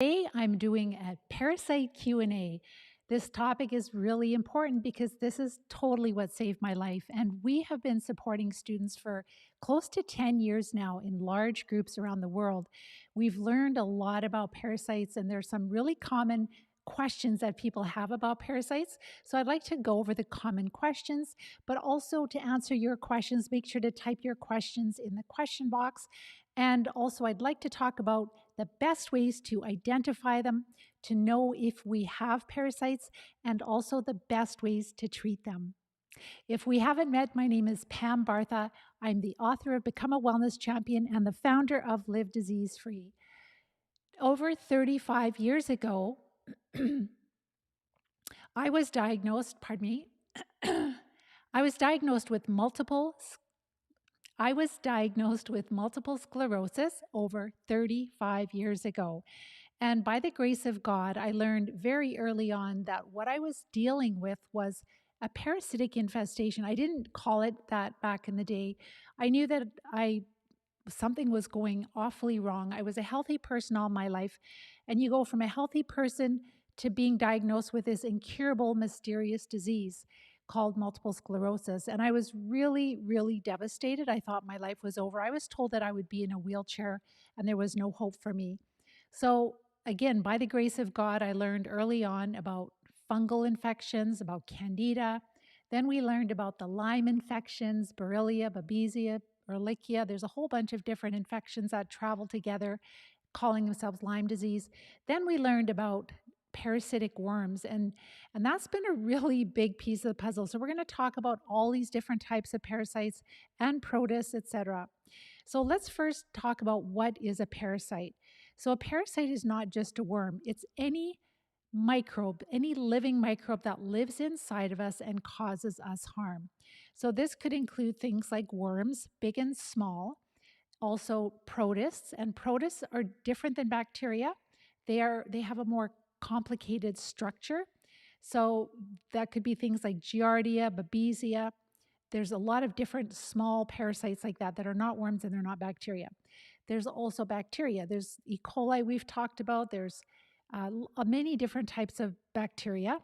Today I'm doing a parasite Q&A. This topic is really important because this is totally what saved my life, and we have been supporting students for close to 10 years now in large groups around the world. We've learned a lot about parasites, and there's some really common questions that people have about parasites. So I'd like to go over the common questions, but also to answer your questions, make sure to type your questions in the question box. And also, I'd like to talk about the best ways to identify them, to know if we have parasites, and also the best ways to treat them. If we haven't met, my name is Pam Bartha. I'm the author of Become a Wellness Champion and the founder of Live Disease Free. Over 35 years ago, I was diagnosed, pardon me, I was diagnosed with multiple sclerosis over 35 years ago. And by the grace of God, I learned very early on that what I was dealing with was a parasitic infestation. I didn't call it that back in the day. I knew that something was going awfully wrong. I was a healthy person all my life, and you go from a healthy person to being diagnosed with this incurable, mysterious disease called multiple sclerosis. And I was really, really devastated. I thought my life was over. I was told that I would be in a wheelchair and there was no hope for me. So, again, by the grace of God, I learned early on about fungal infections, about candida. Then we learned about the Lyme infections, Borrelia, Babesia, Ehrlichia. There's a whole bunch of different infections that travel together, calling themselves Lyme disease. Then we learned about parasitic worms, and that's been a really big piece of the puzzle. So we're going to talk about all these different types of parasites and protists, etc. So let's first talk about what is a parasite. So a parasite is not just a worm. It's any microbe, any living microbe that lives inside of us and causes us harm. So this could include things like worms, big and small, also protists, and protists are different than bacteria. They have a more complicated structure. So that could be things like Giardia, Babesia. There's a lot of different small parasites like that are not worms and they're not bacteria. There's also bacteria. There's E. coli we've talked about. There's many different types of bacteria.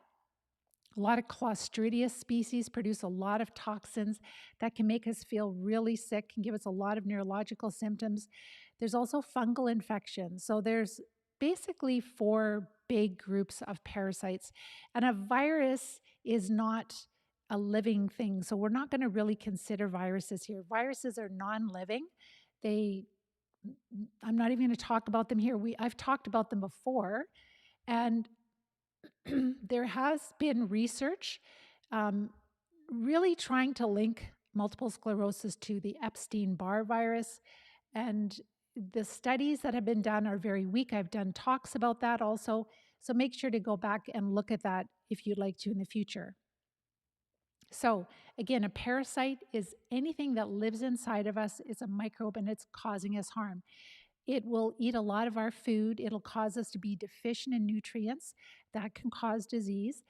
A lot of Clostridium species produce a lot of toxins that can make us feel really sick, can give us a lot of neurological symptoms. There's also fungal infections. So there's basically 4 big groups of parasites. And a virus is not a living thing. So we're not going to really consider viruses here. Viruses are non-living. I'm not even going to talk about them here. I've talked about them before. And there has been research really trying to link multiple sclerosis to the Epstein-Barr virus. And the studies that have been done are very weak. I've done talks about that also. So make sure to go back and look at that if you'd like to in the future. So again, a parasite is anything that lives inside of us. It's a microbe and it's causing us harm. It will eat a lot of our food. It'll cause us to be deficient in nutrients. That can cause disease.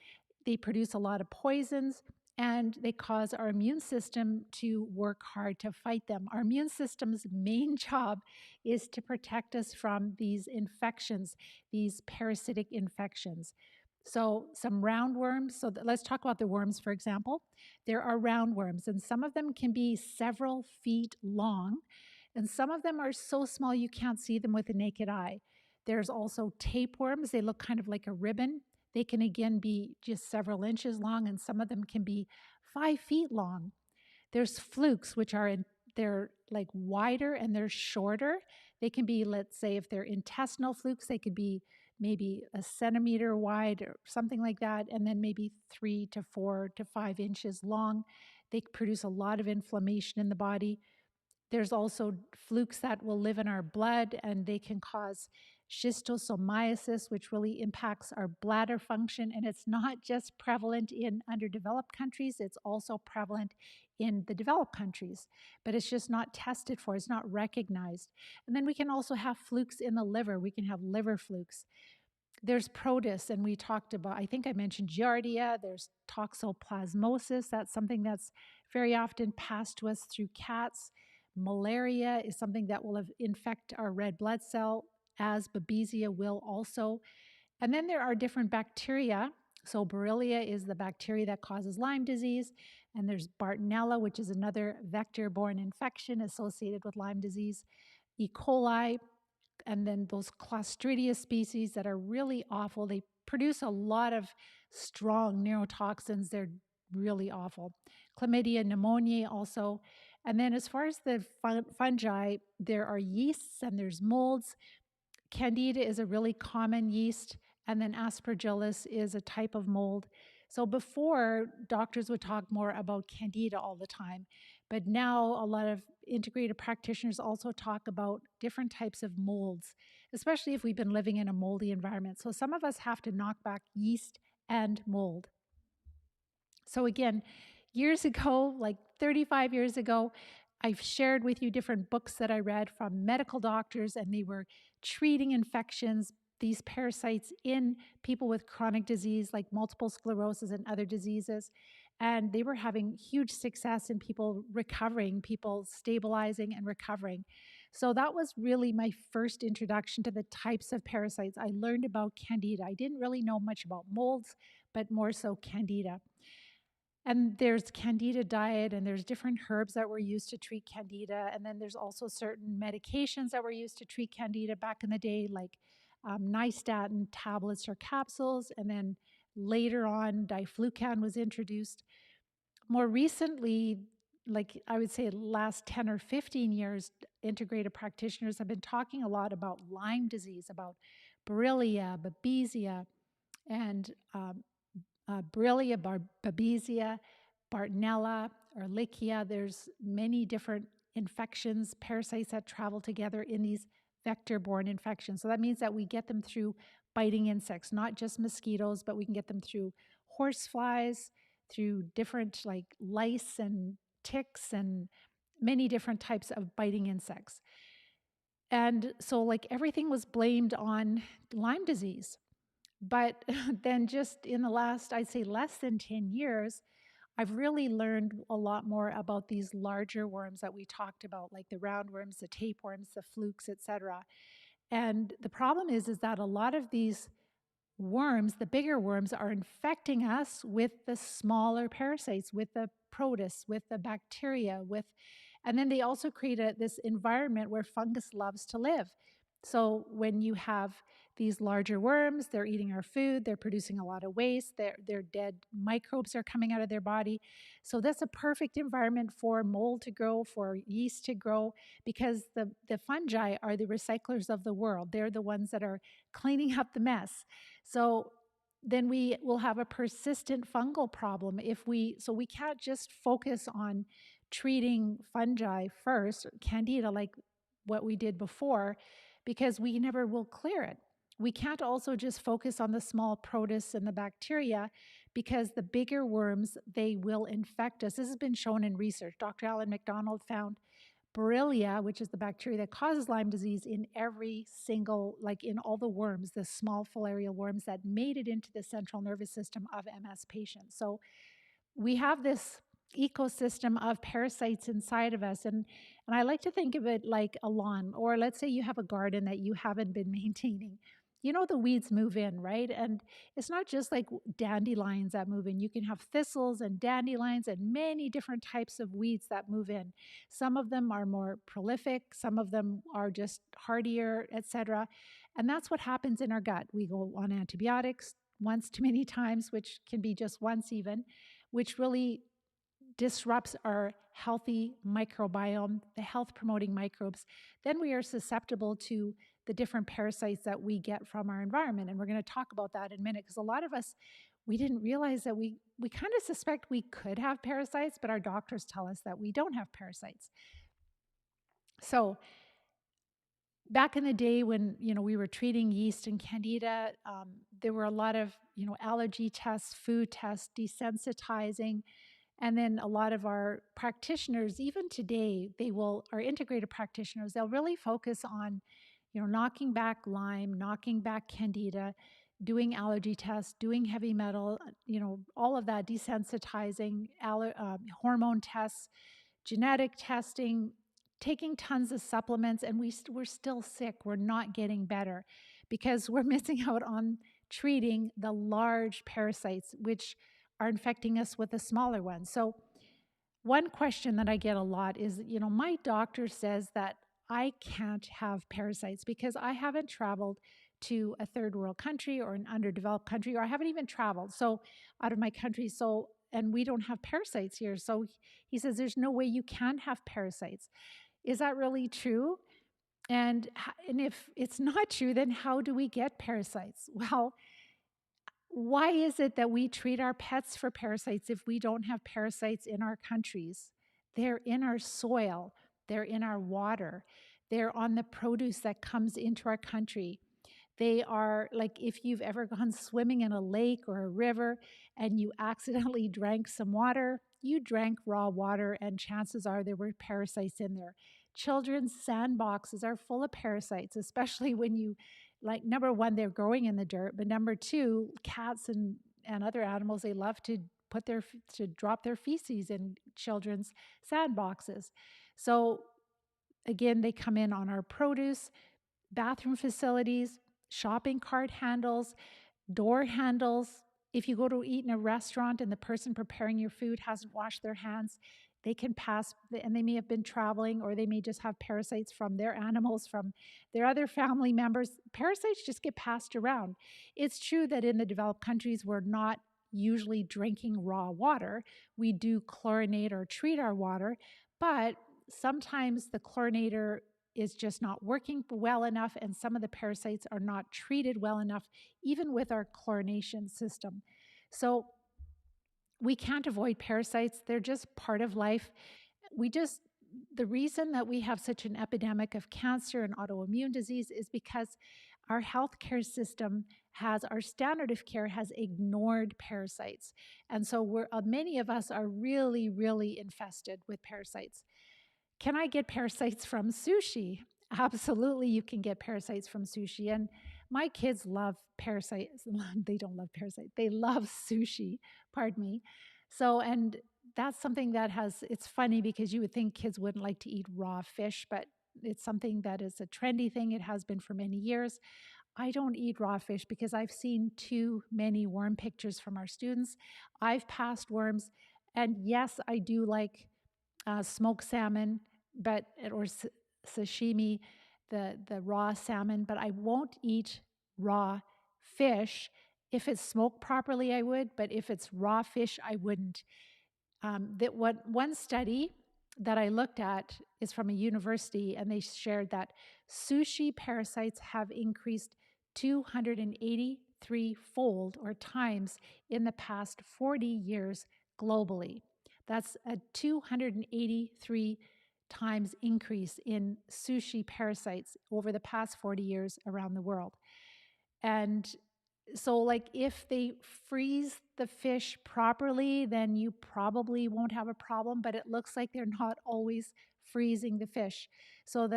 They produce a lot of poisons, and they cause our immune system to work hard to fight them. Our immune system's main job is to protect us from these infections, these parasitic infections. So some roundworms, let's talk about the worms, for example. There are roundworms, and some of them can be several feet long, and some of them are so small you can't see them with the naked eye. There's also tapeworms. They look kind of like a ribbon. They can again be just several inches long, and some of them can be 5 feet long. There's flukes, they're like wider and they're shorter. They can be, let's say, if they're intestinal flukes, they could be maybe a centimeter wide or something like that, and then maybe 3 to 4 to 5 inches long. They produce a lot of inflammation in the body. There's also flukes that will live in our blood, and they can cause schistosomiasis, which really impacts our bladder function. And it's not just prevalent in underdeveloped countries, it's also prevalent in the developed countries, but it's just not tested for, it's not recognized. And then we can also have flukes in the liver. We can have liver flukes. There's protists, and we talked about, I think I mentioned Giardia. There's toxoplasmosis. That's something that's very often passed to us through cats. Malaria is something that will infect our red blood cell as Babesia will also. And then there are different bacteria. So Borrelia is the bacteria that causes Lyme disease, and there's Bartonella, which is another vector-borne infection associated with Lyme disease, E. coli, and then those Clostridia species that are really awful. They produce a lot of strong neurotoxins. They're really awful. Chlamydia, pneumonia also. And then as far as the fungi, there are yeasts and there's molds. Candida is a really common yeast, and then Aspergillus is a type of mold. So before, doctors would talk more about Candida all the time, but now a lot of integrated practitioners also talk about different types of molds, especially if we've been living in a moldy environment. So some of us have to knock back yeast and mold. So again, years ago, like 35 years ago, I've shared with you different books that I read from medical doctors, and they were treating infections, these parasites in people with chronic disease like multiple sclerosis and other diseases. And they were having huge success in people recovering, people stabilizing and recovering. So that was really my first introduction to the types of parasites. I learned about Candida. I didn't really know much about molds, but more so Candida. And there's Candida diet, and there's different herbs that were used to treat Candida. And then there's also certain medications that were used to treat Candida back in the day, like nystatin tablets or capsules. And then later on, diflucan was introduced. More recently, like I would say the last 10 or 15 years, integrated practitioners have been talking a lot about Lyme disease, about Borrelia, Babesia, and Borrelia, Babesia, Bartonella, Ehrlichia. There's many different infections, parasites that travel together in these vector-borne infections. So that means that we get them through biting insects, not just mosquitoes, but we can get them through horseflies, through different like lice and ticks and many different types of biting insects. And so like everything was blamed on Lyme disease. But then just in the last, I'd say less than 10 years, I've really learned a lot more about these larger worms that we talked about, like the roundworms, the tapeworms, the flukes, etc. And the problem is that a lot of these worms, the bigger worms, are infecting us with the smaller parasites, with the protists, with the bacteria, and then they also create this environment where fungus loves to live. So when you have these larger worms, they're eating our food, they're producing a lot of waste, their dead microbes are coming out of their body. So that's a perfect environment for mold to grow, for yeast to grow, because the fungi are the recyclers of the world. They're the ones that are cleaning up the mess. So then we will have a persistent fungal problem so we can't just focus on treating fungi first, Candida, like what we did before, because we never will clear it. We can't also just focus on the small protists and the bacteria, because the bigger worms, they will infect us. This has been shown in research. Dr. Alan McDonald found Borrelia, which is the bacteria that causes Lyme disease, in every single, like in all the worms, the small filarial worms that made it into the central nervous system of MS patients. So we have this ecosystem of parasites inside of us. And I like to think of it like a lawn, or let's say you have a garden that you haven't been maintaining. You know, the weeds move in, right? And it's not just like dandelions that move in. You can have thistles and dandelions and many different types of weeds that move in. Some of them are more prolific, some of them are just hardier, etc. And that's what happens in our gut. We go on antibiotics once too many times, which can be just once even, which really disrupts our healthy microbiome, the health promoting microbes. Then we are susceptible to the different parasites that we get from our environment. And we're going to talk about that in a minute, because a lot of us, we didn't realize that we kind of suspect we could have parasites, but our doctors tell us that we don't have parasites. So back in the day when, we were treating yeast and Candida, there were a lot of, allergy tests, food tests, desensitizing. And then a lot of our practitioners, even today, our integrated practitioners, they'll really focus on, knocking back Lyme, knocking back Candida, doing allergy tests, doing heavy metal, all of that, desensitizing, hormone tests, genetic testing, taking tons of supplements, and we're still sick. We're not getting better because we're missing out on treating the large parasites, which are infecting us with the smaller ones. So one question that I get a lot is, my doctor says that I can't have parasites because I haven't traveled to a third world country or an underdeveloped country, or I haven't even traveled out of my country. So, and we don't have parasites here. So he says there's no way you can have parasites. Is that really true? And if it's not true, then how do we get parasites? Well, why is it that we treat our pets for parasites if we don't have parasites in our countries? They're in our soil, they're in our water, they're on the produce that comes into our country. They are like if you've ever gone swimming in a lake or a river and you accidentally drank some water, you drank raw water, and chances are there were parasites in there. Children's sandboxes are full of parasites, especially when you, like, number one, they're growing in the dirt, but number two, cats and other animals, they love to drop their feces in children's sandboxes. So again, they come in on our produce, bathroom facilities, shopping cart handles, door handles. If you go to eat in a restaurant and the person preparing your food hasn't washed their hands, they can pass, and they may have been traveling, or they may just have parasites from their animals, from their other family members. Parasites just get passed around. It's true that in the developed countries, we're not usually drinking raw water. We do chlorinate or treat our water, but sometimes the chlorinator is just not working well enough, and some of the parasites are not treated well enough, even with our chlorination system. So we can't avoid parasites. They're just part of life. The reason that we have such an epidemic of cancer and autoimmune disease is because our healthcare system our standard of care has ignored parasites. And so many of us are really, really infested with parasites. Can I get parasites from sushi? Absolutely, you can get parasites from sushi. And my kids love parasites. They don't love parasites. They love sushi, pardon me. So, and that's something it's funny because you would think kids wouldn't like to eat raw fish, but it's something that is a trendy thing. It has been for many years. I don't eat raw fish because I've seen too many worm pictures from our students. I've passed worms. And yes, I do like smoked salmon, or sashimi, the raw salmon, but I won't eat raw fish. If it's smoked properly, I would, but if it's raw fish, I wouldn't. One study that I looked at is from a university, and they shared that sushi parasites have increased 283-fold or times in the past 40 years globally. That's a 283 times increase in sushi parasites over the past 40 years around the world. And so, like, if they freeze the fish properly, then you probably won't have a problem, but it looks like they're not always freezing the fish. So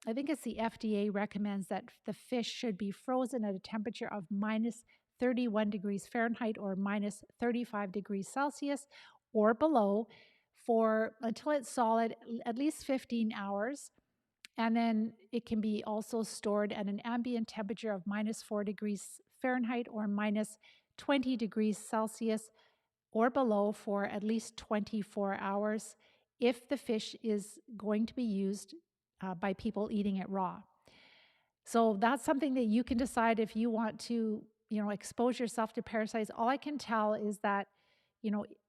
I think it's the FDA recommends that the fish should be frozen at a temperature of minus 31 degrees Fahrenheit or minus 35 degrees Celsius or below until it's solid, at least 15 hours. And then it can be also stored at an ambient temperature of minus 4 degrees Fahrenheit or minus 20 degrees Celsius or below for at least 24 hours if the fish is going to be used by people eating it raw. So that's something that you can decide if you want to, expose yourself to parasites. All I can tell is that,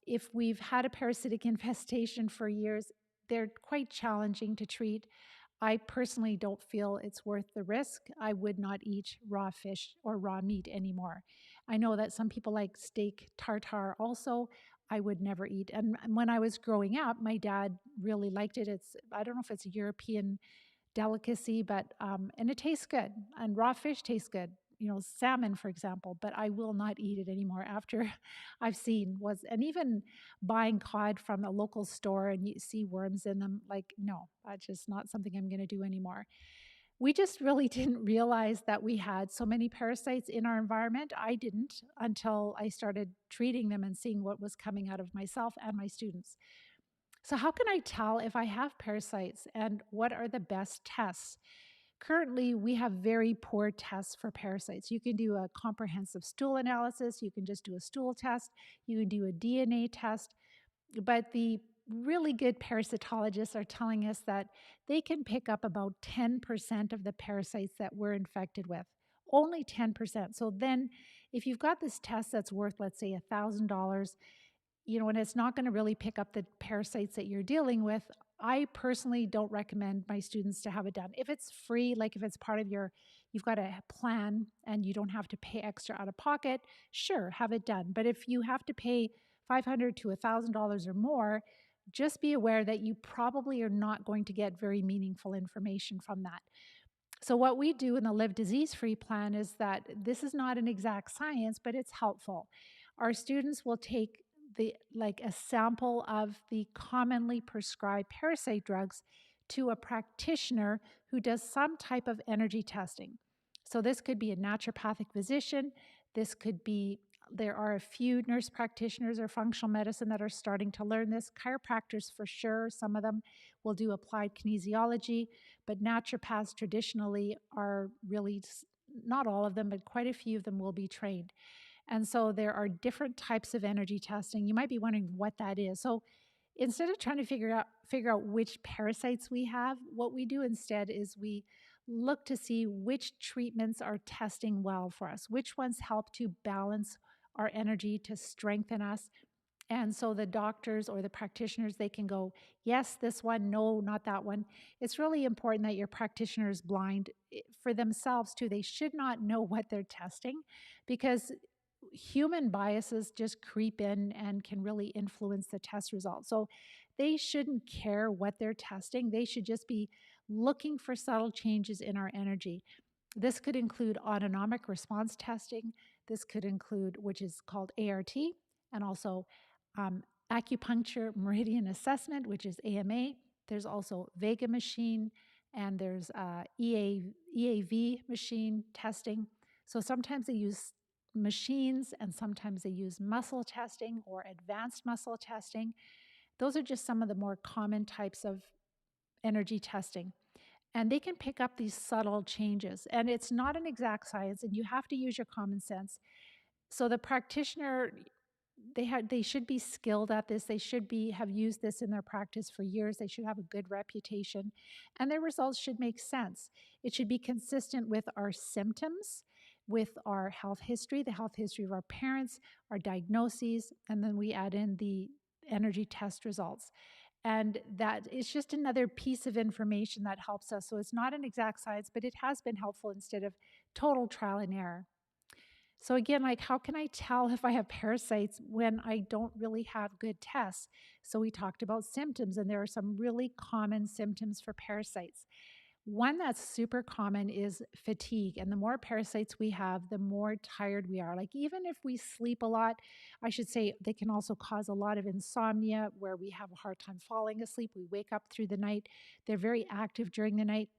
if we've had a parasitic infestation for years, they're quite challenging to treat. I personally don't feel it's worth the risk. I would not eat raw fish or raw meat anymore. I know that some people like steak tartare also. I would never eat. And when I was growing up, my dad really liked it. I don't know if it's a European delicacy, but and it tastes good. And raw fish tastes good. Salmon, for example, but I will not eat it anymore after I've seen and even buying cod from a local store and you see worms in them, like, no, that's just not something I'm going to do anymore. We just really didn't realize that we had so many parasites in our environment. I didn't until I started treating them and seeing what was coming out of myself and my students. So, how can I tell if I have parasites and what are the best tests? Currently, we have very poor tests for parasites. You can do a comprehensive stool analysis, you can just do a stool test, you can do a DNA test, but the really good parasitologists are telling us that they can pick up about 10% of the parasites that we're infected with. Only 10%. So then, if you've got this test that's worth, let's say, $1,000, and it's not going to really pick up the parasites that you're dealing with. I personally don't recommend my students to have it done. If it's free, like if it's part of you've got a plan and you don't have to pay extra out of pocket, sure, have it done. But if you have to pay $500 to $1,000 or more, just be aware that you probably are not going to get very meaningful information from that. So, what we do in the Live Disease Free plan is that this is not an exact science, but it's helpful. Our students will take a sample of the commonly prescribed parasite drugs to a practitioner who does some type of energy testing. So, this could be a naturopathic physician, this could be there are a few nurse practitioners or functional medicine that are starting to learn this. Chiropractors, for sure, some of them will do applied kinesiology, but naturopaths traditionally are really, not all of them, but quite a few of them will be trained. And so there are different types of energy testing. You might be wondering what that is. So instead of trying to figure out which parasites we have, what we do instead is we look to see which treatments are testing well for us, which ones help to balance our energy to strengthen us. And so the doctors or the practitioners, they can go, yes, this one, no, not that one. It's really important that your practitioner is blind for themselves too. They should not know what they're testing because human biases just creep in and can really influence the test results. So they shouldn't care what they're testing. They should just be looking for subtle changes in our energy. This could include autonomic response testing. This could include, which is called ART, and also um, acupuncture meridian assessment, which is AMA. There's also Vega machine, and there's EAV machine testing. So sometimes they use machines, and sometimes they use muscle testing or advanced muscle testing. Those are just some of the more common types of energy testing. And they can pick up these subtle changes. And it's not an exact science, and you have to use your common sense. So the practitioner, they should be skilled at this. They should have used this in their practice for years. They should have a good reputation, and their results should make sense. It should be consistent with our symptoms, with our health history, the health history of our parents, our diagnoses, and then we add in the energy test results. And that is just another piece of information that helps us. So it's not an exact science, but it has been helpful instead of total trial and error. So again, like how can I tell if I have parasites when I don't really have good tests? So we talked about symptoms, and there are some really common symptoms for parasites. One that's super common is fatigue. And the more parasites we have, the more tired we are. Like, even if we sleep a lot, I should say they can also cause a lot of insomnia where we have a hard time falling asleep. We wake up through the night. They're very active during the night.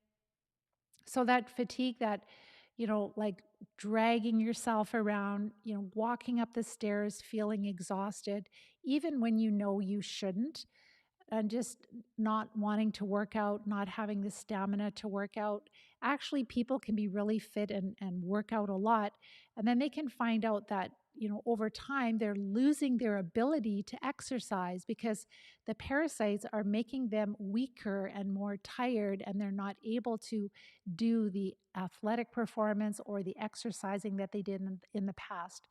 So, that fatigue, like dragging yourself around, walking up the stairs feeling exhausted, even when you know you shouldn't, and just not wanting to work out, not having the stamina to work out. Actually, people can be really fit and work out a lot. And then they can find out that, over time, they're losing their ability to exercise because the parasites are making them weaker and more tired, and they're not able to do the athletic performance or the exercising that they did in the past.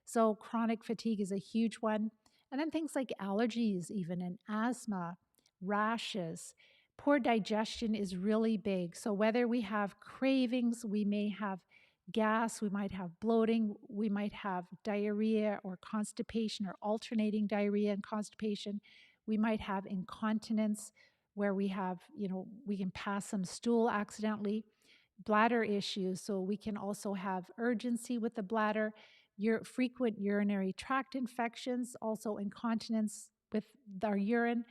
So, chronic fatigue is a huge one. And then things like allergies, even, and asthma, rashes. Poor digestion is really big. So, whether we have cravings, we may have gas, we might have bloating, we might have diarrhea or constipation or alternating diarrhea and constipation. We might have incontinence where we can pass some stool accidentally. Bladder issues. So, we can also have urgency with the bladder, frequent urinary tract infections, also incontinence with our urine,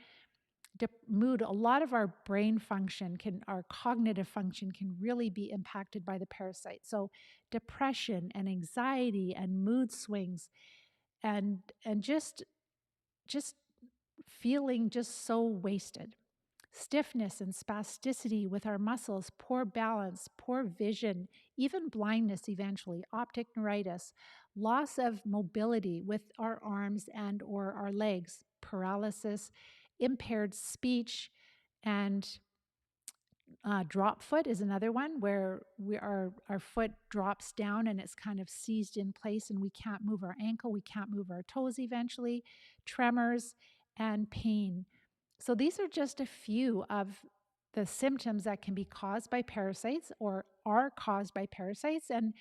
mood. A lot of our brain function our cognitive function can really be impacted by the parasite. So depression and anxiety and mood swings and just feeling just so wasted. Stiffness and spasticity with our muscles, poor balance, poor vision, even blindness eventually, optic neuritis, loss of mobility with our arms and or our legs, paralysis, impaired speech, and drop foot is another one where our foot drops down and it's kind of seized in place and we can't move our ankle, we can't move our toes eventually, tremors, and pain. So these are just a few of the symptoms that can be caused by parasites or are caused by parasites. And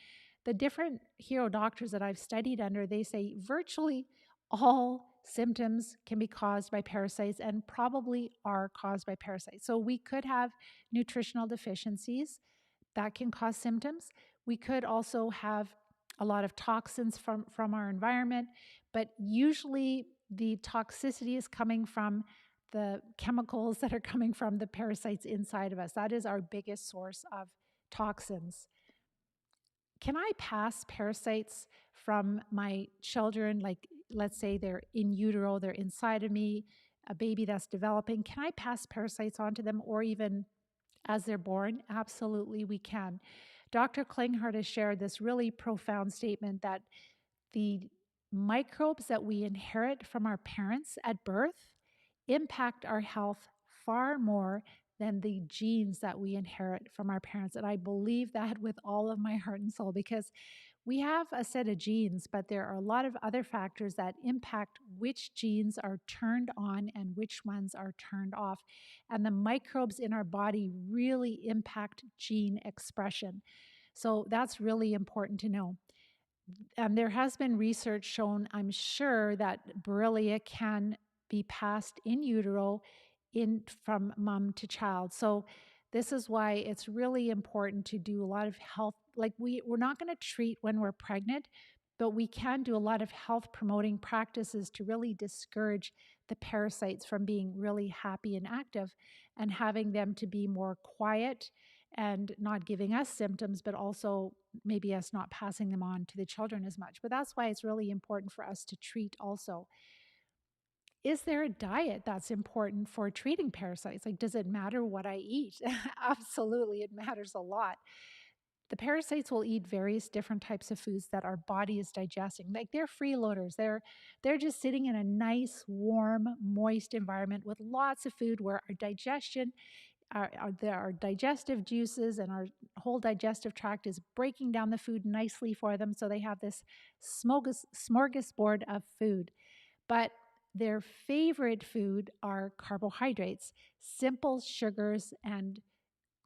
the different hero doctors that I've studied under, they say virtually all symptoms can be caused by parasites and probably are caused by parasites. So we could have nutritional deficiencies that can cause symptoms. We could also have a lot of toxins from our environment, but usually the toxicity is coming from the chemicals that are coming from the parasites inside of us. That is our biggest source of toxins. Can I pass parasites from my children? Like, let's say they're in utero, they're inside of me, a baby that's developing. Can I pass parasites onto them or even as they're born? Absolutely, we can. Dr. Klinghardt has shared this really profound statement that the microbes that we inherit from our parents at birth impact our health far more than the genes that we inherit from our parents. And I believe that with all of my heart and soul because we have a set of genes, but there are a lot of other factors that impact which genes are turned on and which ones are turned off. And the microbes in our body really impact gene expression. So that's really important to know. There has been research shown, I'm sure, that Borrelia can be passed in utero from mom to child. So this is why it's really important to do a lot of health. Like we're not going to treat when we're pregnant, but we can do a lot of health promoting practices to really discourage the parasites from being really happy and active and having them to be more quiet and not giving us symptoms, but also maybe us not passing them on to the children as much. But that's why it's really important for us to treat also. Is there a diet that's important for treating parasites? Like, does it matter what I eat? Absolutely, it matters a lot. The parasites will eat various different types of foods that our body is digesting. Like they're freeloaders. They're just sitting in a nice, warm, moist environment with lots of food where our digestion, our digestive juices and our whole digestive tract is breaking down the food nicely for them. So they have this smorgasbord of food. But their favorite food are carbohydrates, simple sugars, and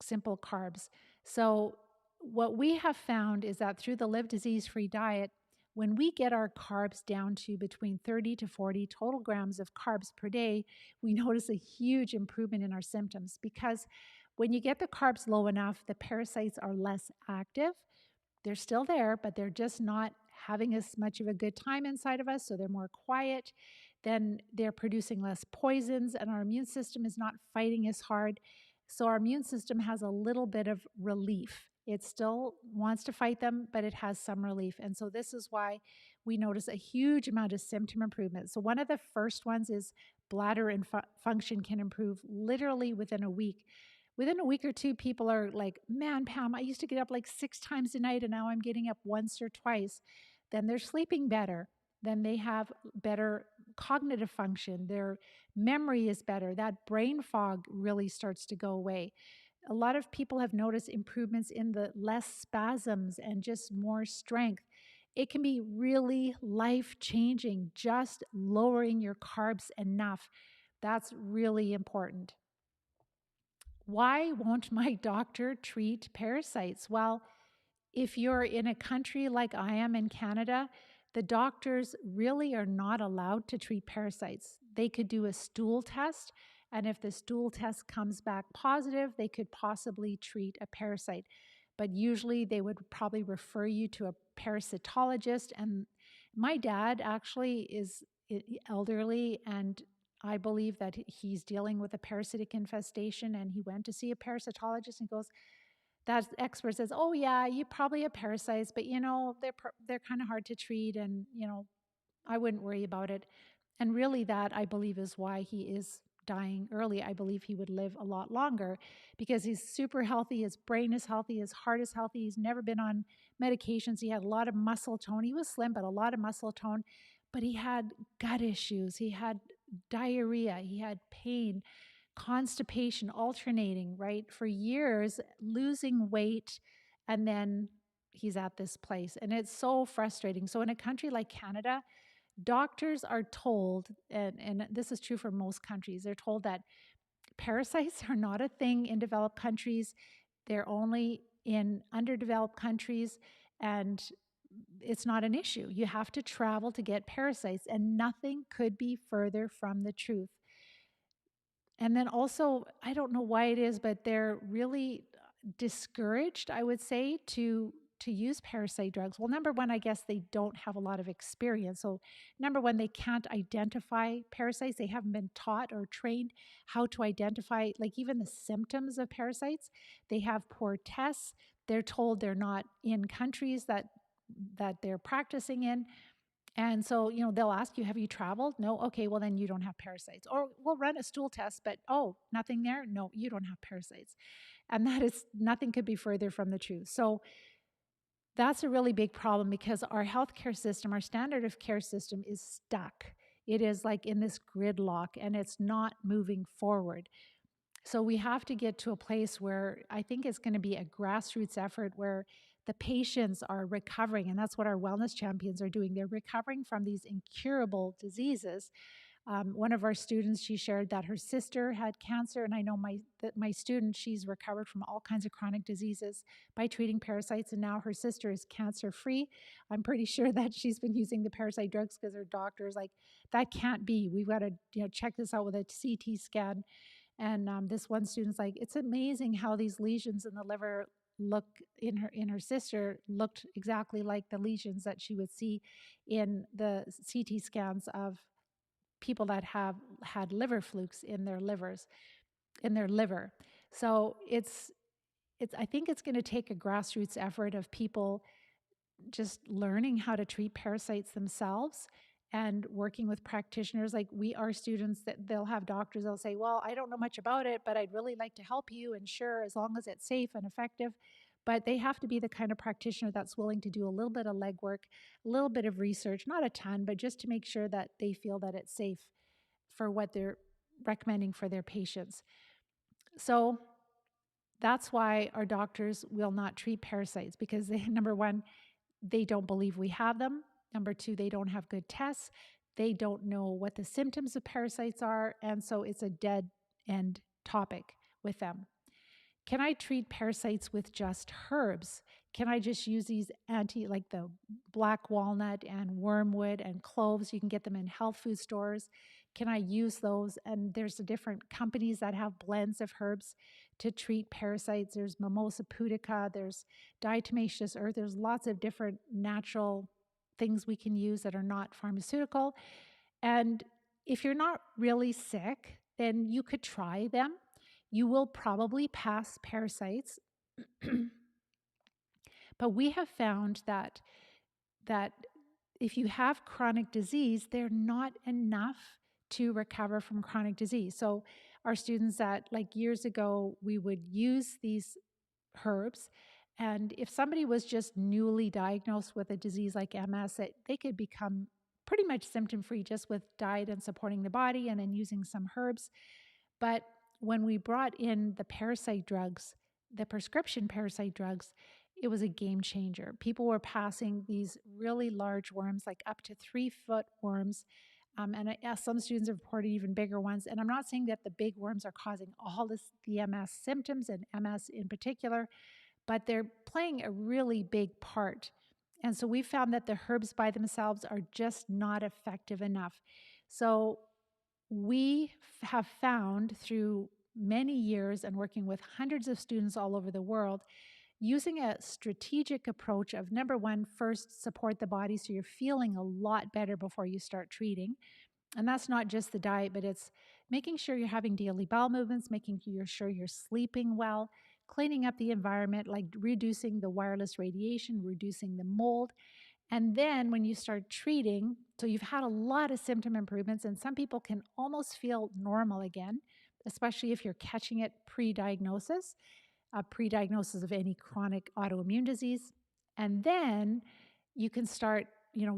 simple carbs. So what we have found is that through the Live Disease-Free diet, when we get our carbs down to between 30 to 40 total grams of carbs per day, we notice a huge improvement in our symptoms because when you get the carbs low enough, the parasites are less active. They're still there, but they're just not having as much of a good time inside of us, so they're more quiet. Then they're producing less poisons, and our immune system is not fighting as hard. So our immune system has a little bit of relief. It still wants to fight them, but it has some relief. And so this is why we notice a huge amount of symptom improvement. So one of the first ones is bladder function can improve literally within a week. Within a week or two, people are like, man, Pam, I used to get up like 6 times a night and now I'm getting up once or twice. Then they're sleeping better. Then they have better cognitive function. Their memory is better. That brain fog really starts to go away. A lot of people have noticed improvements in the less spasms and just more strength. It can be really life-changing, just lowering your carbs enough. That's really important. Why won't my doctor treat parasites? Well, if you're in a country like I am in Canada, the doctors really are not allowed to treat parasites. They could do a stool test, and if the stool test comes back positive, they could possibly treat a parasite. But usually they would probably refer you to a parasitologist. And my dad actually is elderly, and I believe that he's dealing with a parasitic infestation, and he went to see a parasitologist and goes, that expert says, oh yeah, you probably have parasites, but they're kind of hard to treat and, I wouldn't worry about it. And really, that I believe is why he is dying early. I believe he would live a lot longer because he's super healthy. His brain is healthy. His heart is healthy. He's never been on medications. He had a lot of muscle tone. He was slim, but a lot of muscle tone. But he had gut issues. He had diarrhea. He had pain, constipation, alternating, right? For years, losing weight. And then he's at this place. And it's so frustrating. So, in a country like Canada, doctors are told, and this is true for most countries, they're told that parasites are not a thing in developed countries. They're only in underdeveloped countries, and it's not an issue. You have to travel to get parasites, and nothing could be further from the truth. And then also, I don't know why it is, but they're really discouraged, I would say, to use parasite drugs. Well, number one, I guess they don't have a lot of experience. So, number one, they can't identify parasites. They haven't been taught or trained how to identify, like even the symptoms of parasites. They have poor tests. They're told they're not in countries that they're practicing in. And so, they'll ask you, have you traveled? No. Okay, well, then you don't have parasites. Or we'll run a stool test, but oh, nothing there? No, you don't have parasites. And that is nothing could be further from the truth. So that's a really big problem because our healthcare system, our standard of care system is stuck. It is like in this gridlock and it's not moving forward. So we have to get to a place where I think it's going to be a grassroots effort where the patients are recovering. And that's what our wellness champions are doing. They're recovering from these incurable diseases. One of our students, she shared that her sister had cancer, and I know my student, she's recovered from all kinds of chronic diseases by treating parasites, and now her sister is cancer-free. I'm pretty sure that she's been using the parasite drugs because her doctor's like, that can't be. We've got to check this out with a CT scan. And this one student's like, it's amazing how these lesions in the liver look in her sister looked exactly like the lesions that she would see in the CT scans of people that have had liver flukes in their liver. So it's I think it's going to take a grassroots effort of people just learning how to treat parasites themselves and working with practitioners. Like we are students that they'll have doctors, they'll say, well, I don't know much about it, but I'd really like to help you. And sure, as long as it's safe and effective. But they have to be the kind of practitioner that's willing to do a little bit of legwork, a little bit of research, not a ton, but just to make sure that they feel that it's safe for what they're recommending for their patients. So that's why our doctors will not treat parasites because they, number one, they don't believe we have them. Number two, they don't have good tests. They don't know what the symptoms of parasites are. And so it's a dead end topic with them. Can I treat parasites with just herbs? Can I just use these like the black walnut and wormwood and cloves? You can get them in health food stores. Can I use those? And there's different companies that have blends of herbs to treat parasites. There's Mimosa pudica, there's diatomaceous earth. There's lots of different natural things we can use that are not pharmaceutical. And if you're not really sick, then you could try them. You will probably pass parasites. But we have found that if you have chronic disease, they're not enough to recover from chronic disease. So our students that like years ago, we would use these herbs. And if somebody was just newly diagnosed with a disease like MS, they could become pretty much symptom-free just with diet and supporting the body and then using some herbs. But when we brought in the parasite drugs, the prescription parasite drugs, it was a game changer. People were passing these really large worms, like up to 3-foot worms. And some students have reported even bigger ones. And I'm not saying that the big worms are causing all the MS symptoms and MS in particular, but they're playing a really big part. And so we found that the herbs by themselves are just not effective enough. So we have found through many years and working with hundreds of students all over the world, using a strategic approach of number one, first support the body so you're feeling a lot better before you start treating. And that's not just the diet, but it's making sure you're having daily bowel movements, making sure you're sleeping well, cleaning up the environment, like reducing the wireless radiation, reducing the mold, And then when you start treating, so you've had a lot of symptom improvements, and some people can almost feel normal again, especially if you're catching it pre-diagnosis, pre-diagnosis of any chronic autoimmune disease. And then you can start,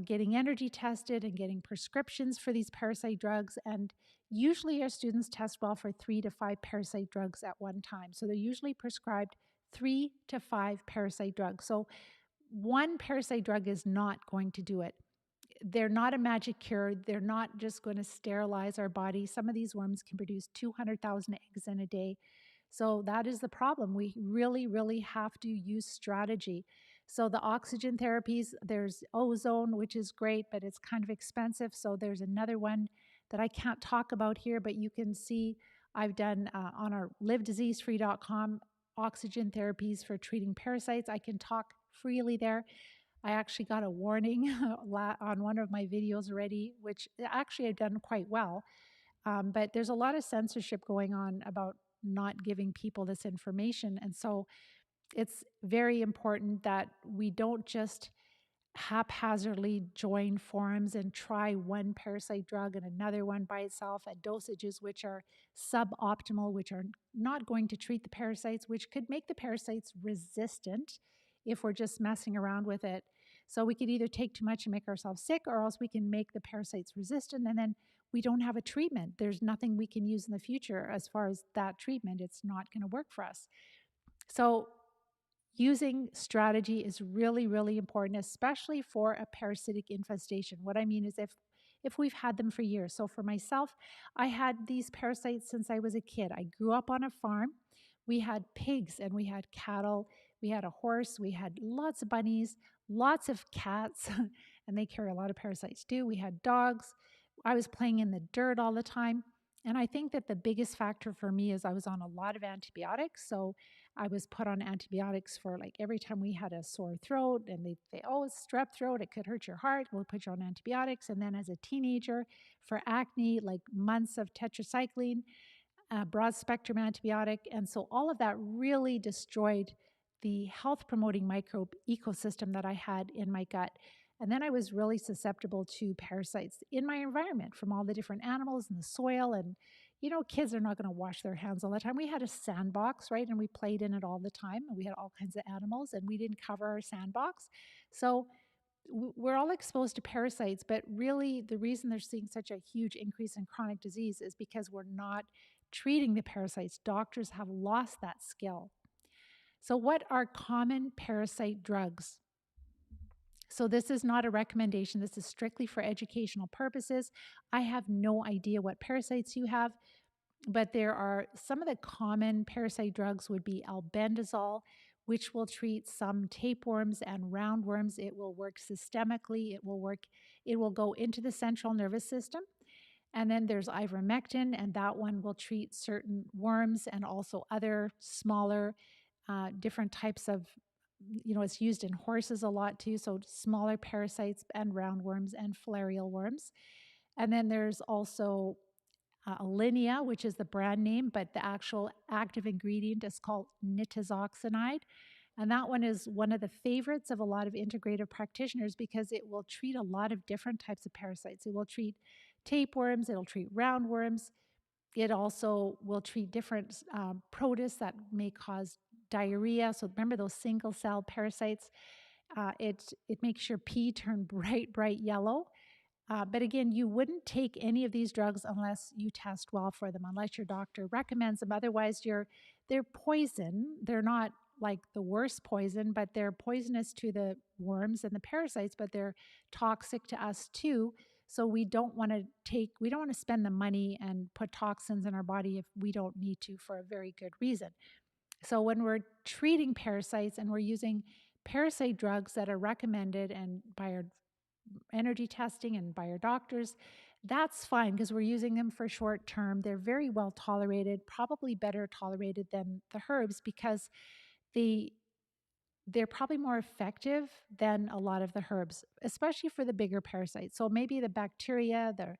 getting energy tested and getting prescriptions for these parasite drugs. And usually our students test well for 3 to 5 parasite drugs at one time. So they're usually prescribed 3 to 5 parasite drugs. So one parasite drug is not going to do it. They're not a magic cure. They're not just going to sterilize our body. Some of these worms can produce 200,000 eggs in a day. So that is the problem. We really, really have to use strategy. So the oxygen therapies, there's ozone, which is great, but it's kind of expensive. So there's another one that I can't talk about here, but you can see I've done on our livediseasefree.com oxygen therapies for treating parasites. I can talk freely there. I actually got a warning on one of my videos already, which actually I've done quite well. But there's a lot of censorship going on about not giving people this information. And so it's very important that we don't just haphazardly join forums and try one parasite drug and another one by itself at dosages which are suboptimal, which are not going to treat the parasites, which could make the parasites resistant if we're just messing around with it. So we could either take too much and make ourselves sick, or else we can make the parasites resistant, and then we don't have a treatment. There's nothing we can use in the future as far as that treatment. It's not going to work for us. So using strategy is really, really important, especially for a parasitic infestation. What I mean is if we've had them for years. So for myself, I had these parasites since I was a kid. I grew up on a farm. We had pigs and we had cattle. We had a horse. We had lots of bunnies, lots of cats, and they carry a lot of parasites too. We had dogs. I was playing in the dirt all the time. And I think that the biggest factor for me is I was on a lot of antibiotics. So I was put on antibiotics for like every time we had a sore throat, and they always strep throat, it could hurt your heart, we'll put you on antibiotics. And then as a teenager for acne, like months of tetracycline, broad spectrum antibiotic. And so all of that really destroyed the health promoting microbe ecosystem that I had in my gut. And then I was really susceptible to parasites in my environment from all the different animals in the soil. And, kids are not going to wash their hands all the time. We had a sandbox, right? And we played in it all the time. And we had all kinds of animals, and we didn't cover our sandbox. So we're all exposed to parasites, but really the reason they're seeing such a huge increase in chronic disease is because we're not treating the parasites. Doctors have lost that skill. So what are common parasite drugs? So this is not a recommendation. This is strictly for educational purposes. I have no idea what parasites you have, but there are some of the common parasite drugs would be albendazole, which will treat some tapeworms and roundworms. It will work systemically. It will go into the central nervous system. And then there's ivermectin, and that one will treat certain worms and also other smaller, different types of, it's used in horses a lot too. So smaller parasites and roundworms and filarial worms. And then there's also Alinea, which is the brand name, but the actual active ingredient is called nitazoxanide. And that one is one of the favorites of a lot of integrative practitioners because it will treat a lot of different types of parasites. It will treat tapeworms, it'll treat roundworms. It also will treat different protists that may cause diarrhea. So remember those single cell parasites? It makes your pee turn bright yellow. But again, you wouldn't take any of these drugs unless you test well for them, unless your doctor recommends them. Otherwise, they're poison. They're not like the worst poison, but they're poisonous to the worms and the parasites, but they're toxic to us too. So we don't want to spend the money and put toxins in our body if we don't need to for a very good reason. So when we're treating parasites and we're using parasite drugs that are recommended and by our energy testing and by our doctors, that's fine because we're using them for short term. They're very well tolerated, probably better tolerated than the herbs because they're probably more effective than a lot of the herbs, especially for the bigger parasites. So maybe the bacteria, the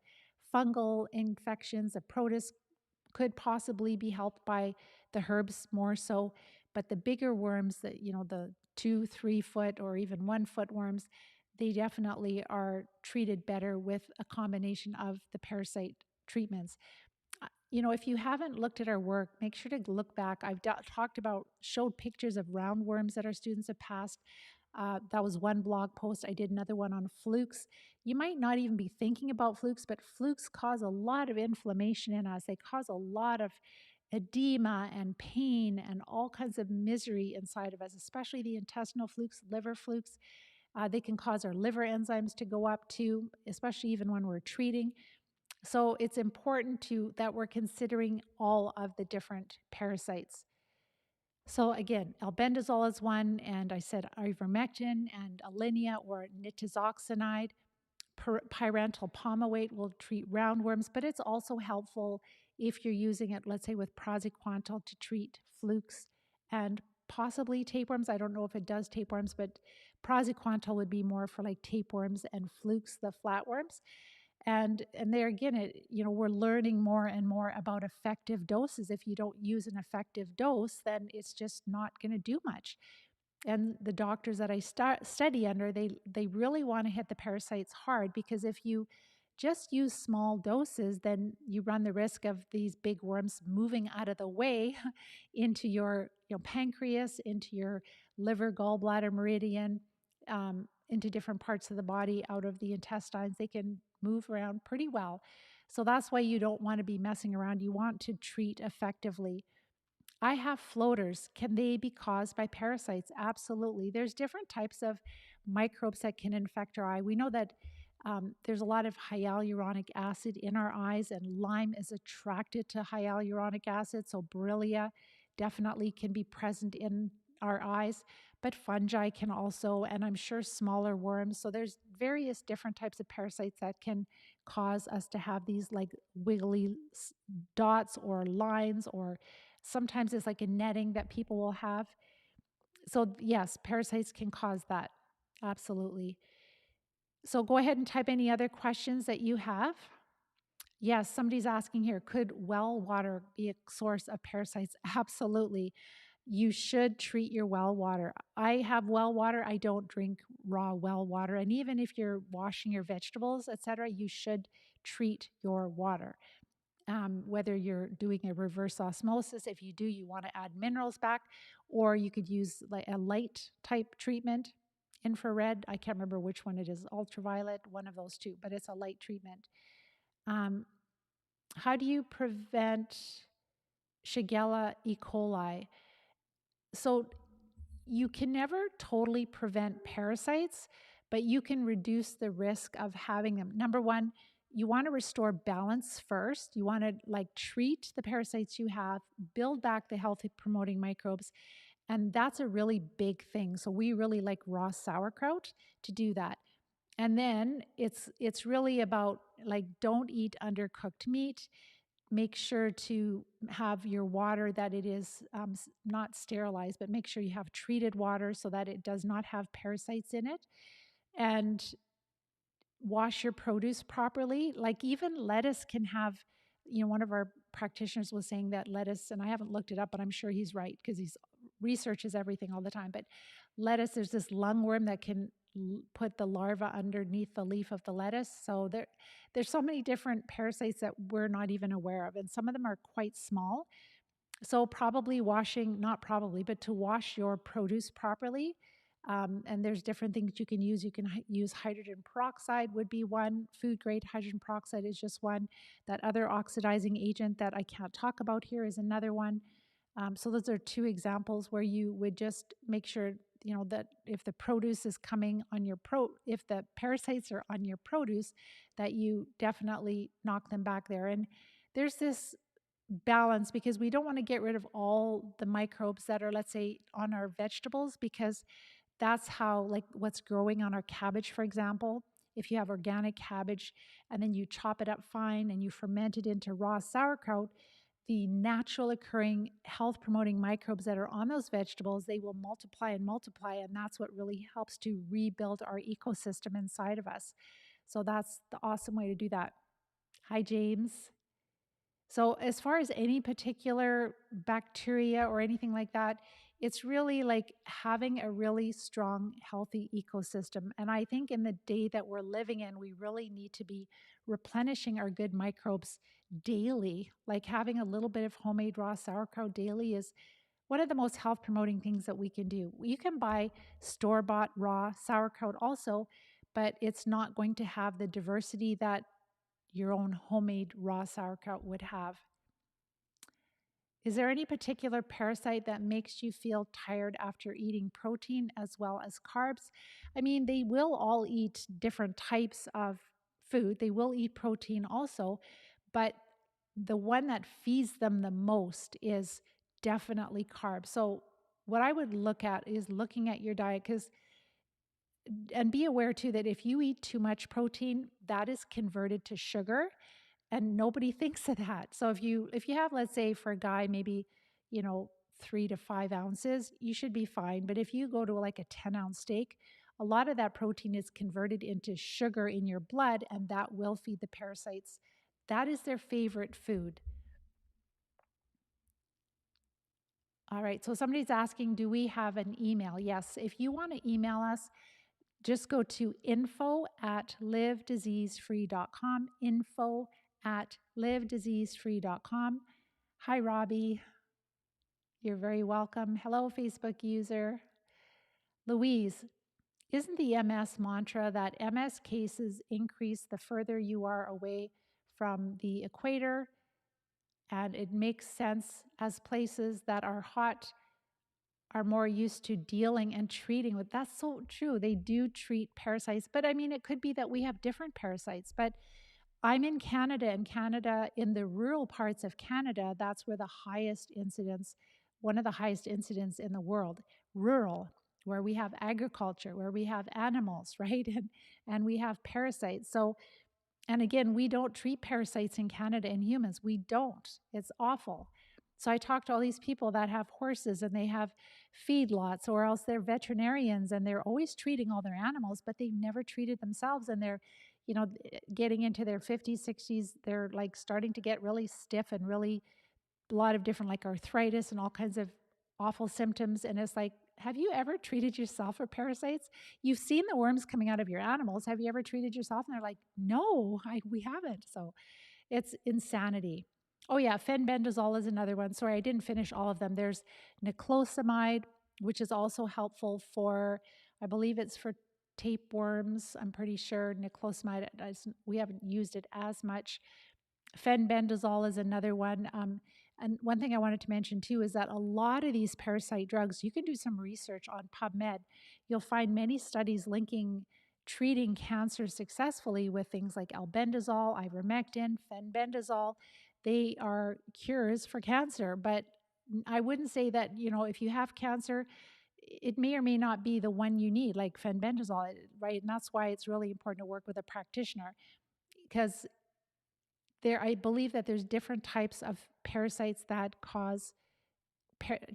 fungal infections, the protists could possibly be helped by the herbs more so, but the bigger worms, the 2, 3 foot or even 1 foot worms, they definitely are treated better with a combination of the parasite treatments. If you haven't looked at our work, make sure to look back. I've talked about, showed pictures of roundworms that our students have passed. That was one blog post. I did another one on flukes. You might not even be thinking about flukes, but flukes cause a lot of inflammation in us. They cause a lot of edema and pain and all kinds of misery inside of us, especially the intestinal flukes, liver flukes. They can cause our liver enzymes to go up too, especially even when we're treating. So it's important that we're considering all of the different parasites. So again, albendazole is one, and I said ivermectin and Alinea or nitazoxanide. Pyrantel palmitoate will treat roundworms, but it's also helpful if you're using it, let's say with praziquantel to treat flukes and possibly tapeworms. I don't know if it does tapeworms, but praziquantel would be more for like tapeworms and flukes, the flatworms. And there again, we're learning more and more about effective doses. If you don't use an effective dose, then it's just not going to do much. And the doctors that I study under, they really want to hit the parasites hard, because if you just use small doses, then you run the risk of these big worms moving out of the way into your pancreas, into your liver, gallbladder, meridian, into different parts of the body, out of the intestines. They can move around pretty well. So that's why you don't want to be messing around. You want to treat effectively. I have floaters. Can they be caused by parasites? Absolutely. There's different types of microbes that can infect our eye. We know that there's a lot of hyaluronic acid in our eyes, and Lyme is attracted to hyaluronic acid. So Borrelia definitely can be present in our eyes, but fungi can also, and I'm sure smaller worms. So there's various different types of parasites that can cause us to have these like wiggly dots or lines, or sometimes it's like a netting that people will have. So yes, parasites can cause that. Absolutely. So go ahead and type any other questions that you have. Yes, somebody's asking here, could well water be a source of parasites? Absolutely. You should treat your well water. I have well water. I don't drink raw well water. And even if you're washing your vegetables, etc., you should treat your water. Whether you're doing a reverse osmosis, if you do, you want to add minerals back, or you could use like a light type treatment, infrared. I can't remember which one it is, ultraviolet, one of those two, but it's a light treatment. Um, how do you prevent shagala E. coli? So you can never totally prevent parasites, but you can reduce the risk of having them. Number one, you want to restore balance first. You want to treat the parasites you have, build back the healthy promoting microbes, and that's a really big thing. So we really like raw sauerkraut to do that. And then it's really about don't eat undercooked meat. Make sure to have your water that it is not sterilized, but make sure you have treated water so that it does not have parasites in it. And wash your produce properly. Like even lettuce can have, one of our practitioners was saying that lettuce, and I haven't looked it up, but I'm sure he's right because he's researches everything all the time. But lettuce, there's this lungworm that can put the larva underneath the leaf of the lettuce. So there's so many different parasites that we're not even aware of, and some of them are quite small. So probably not probably, but to wash your produce properly. And there's different things you can use. You can use hydrogen peroxide would be one. Food grade hydrogen peroxide is just one. That other oxidizing agent that I can't talk about here is another one. So those are two examples where you would just make sure, that if the produce is coming on if the parasites are on your produce, that you definitely knock them back there. And there's this balance, because we don't want to get rid of all the microbes that are, let's say, on our vegetables, because that's how, what's growing on our cabbage, for example. If you have organic cabbage and then you chop it up fine and you ferment it into raw sauerkraut, the natural occurring health promoting microbes that are on those vegetables, they will multiply and multiply, and that's what really helps to rebuild our ecosystem inside of us. So that's the awesome way to do that. Hi, James. So as far as any particular bacteria or anything like that, it's really like having a really strong, healthy ecosystem. And I think in the day that we're living in, we really need to be replenishing our good microbes daily. Like having a little bit of homemade raw sauerkraut daily is one of the most health promoting things that we can do. You can buy store bought raw sauerkraut also, but it's not going to have the diversity that your own homemade raw sauerkraut would have. Is there any particular parasite that makes you feel tired after eating protein as well as carbs? I mean, they will all eat different types of food. They will eat protein also, but the one that feeds them the most is definitely carbs. So, what I would look at is looking at your diet, because and be aware too that if you eat too much protein, that is converted to sugar, and nobody thinks of that. So if you have, let's say for a guy, maybe, you know, 3 to 5 ounces, you should be fine. But if you go to like a 10-ounce steak, a lot of that protein is converted into sugar in your blood, and that will feed the parasites. That is their favorite food. All right, so somebody's asking, do we have an email? Yes, if you want to email us, just go to info@livediseasefree.com, info@livediseasefree.com. Hi, Robbie. You're very welcome. Hello, Facebook user. Louise, isn't the MS mantra that MS cases increase the further you are away from the equator? And it makes sense as places that are hot are more used to dealing and treating with. That's so true. They do treat parasites, but I mean, it could be that we have different parasites. But I'm in Canada, and Canada, in the rural parts of Canada, that's where the highest incidence, one of the highest incidents in the world, rural, where we have agriculture, where we have animals, right? And we have parasites. So, and again, we don't treat parasites in Canada in humans. We don't. It's awful. So I talk to all these people that have horses and they have feedlots, or else they're veterinarians and they're always treating all their animals, but they've never treated themselves. And they're, getting into their 50s, 60s, they're like starting to get really stiff and really a lot of different like arthritis and all kinds of awful symptoms. And it's like, have you ever treated yourself for parasites? You've seen the worms coming out of your animals. Have you ever treated yourself? And they're like, no, we haven't. So it's insanity. Oh yeah, fenbendazole is another one. Sorry, I didn't finish all of them. There's niclosamide, which is also helpful for, I believe it's for tapeworms. I'm pretty sure niclosamide, we haven't used it as much. Fenbendazole is another one. And one thing I wanted to mention too is that a lot of these parasite drugs, you can do some research on PubMed. You'll find many studies linking treating cancer successfully with things like albendazole, ivermectin, fenbendazole. They are cures for cancer, but I wouldn't say that, if you have cancer, it may or may not be the one you need, like fenbendazole, right? And that's why it's really important to work with a practitioner, because I believe that there's different types of parasites that cause